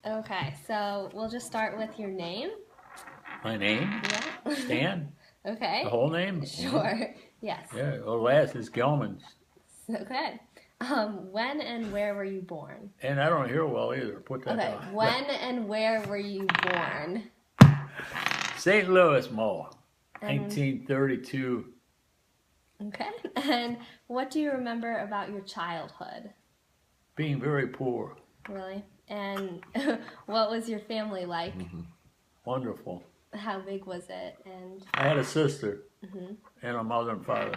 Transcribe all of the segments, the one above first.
Okay, so we'll just start with your name. My name? Yeah. Stan? Okay. The whole name? Sure. Yes. Yeah, the last is Gellman. Okay. When and where were you born? And I don't hear well either. Put that Okay. down. When and where were you born? St. Louis, Mo. And 1932. okay. And what do you remember about your childhood? Being very poor. Really? And what was your family like? Wonderful. How big was it? And I had a sister and a mother and father.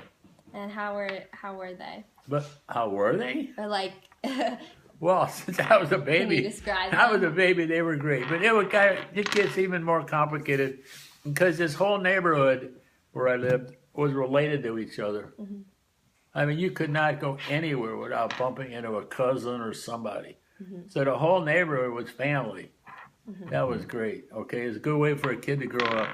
and how were they? But how were they? Or like, can Well, since I was a you baby, describe I was a them? baby, they were great. But it gets even more complicated because this whole neighborhood where I lived was related to each other. I mean, you could not go anywhere without bumping into a cousin or somebody. So the whole neighborhood was family. That was great. Okay, it's a good way for a kid to grow up.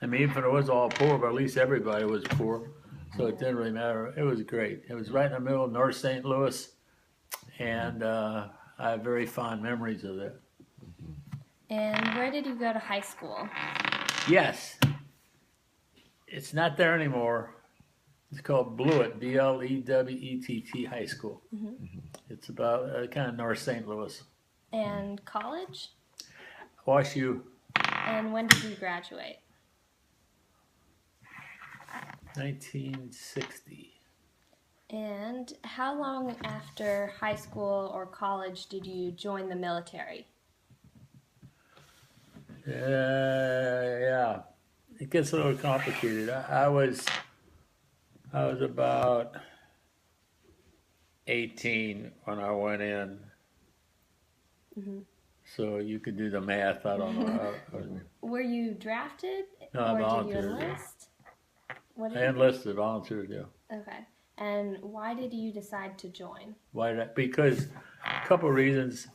I mean, even if it was all poor, but at least everybody was poor, so it didn't really matter. It was great. It was right in the middle of North St. Louis, and I have very fond memories of that. And where did you go to high school? Yes, it's not there anymore. It's called Blewett, Blewett High School. It's about kind of North St. Louis. And college? Wash U, And when did you graduate? 1960. And how long after high school or college did you join the military? Yeah, it gets a little complicated. I was about 18 when I went in, so you could do the math. I don't know. Were you drafted No, I or did you volunteered. enlist? What did I enlisted, volunteered. Yeah. Okay. And why did you decide to join? Why? Because a couple of reasons.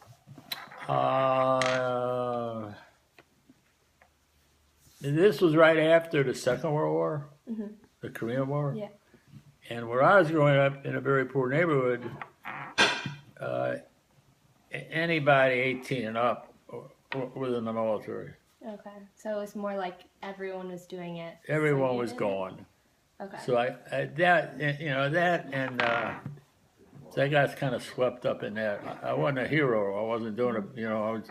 This was right after the Second World War, the Korean War. Yeah. And where I was growing up in a very poor neighborhood, anybody 18 and up was in the military. Okay. So it was more like everyone was doing it. so Everyone you was did it? going. Okay. So so I got kind of swept up in that. I wasn't a hero. I wasn't doing it. I was.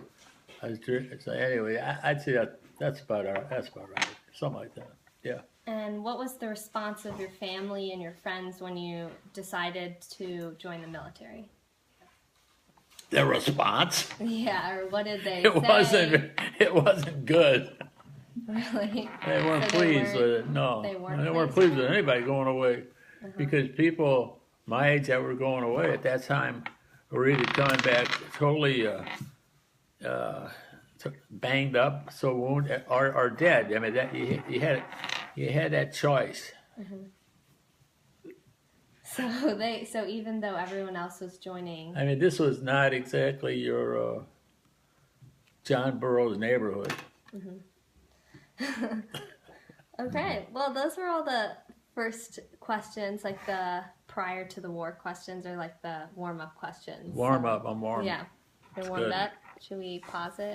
So anyway, I'd say that's about right. Something like that. Yeah. And what was the response of your family and your friends when you decided to join the military? The response. Yeah, or what did they It say? wasn't good. Really? They weren't So pleased with it. No, they weren't they weren't pleased pleased with anybody going away, Uh-huh. because people my age that were going away at that time were either coming back totally banged up, so wounded, or dead. I mean, that you had that choice. So even though everyone else was joining, I mean, this was not exactly your John Burroughs neighborhood. okay. Well, those were all the first questions, like the prior to the war questions, or like the warm up questions. Warm up, I'm warm. Yeah, you're It's warmed good. up. Should we pause it?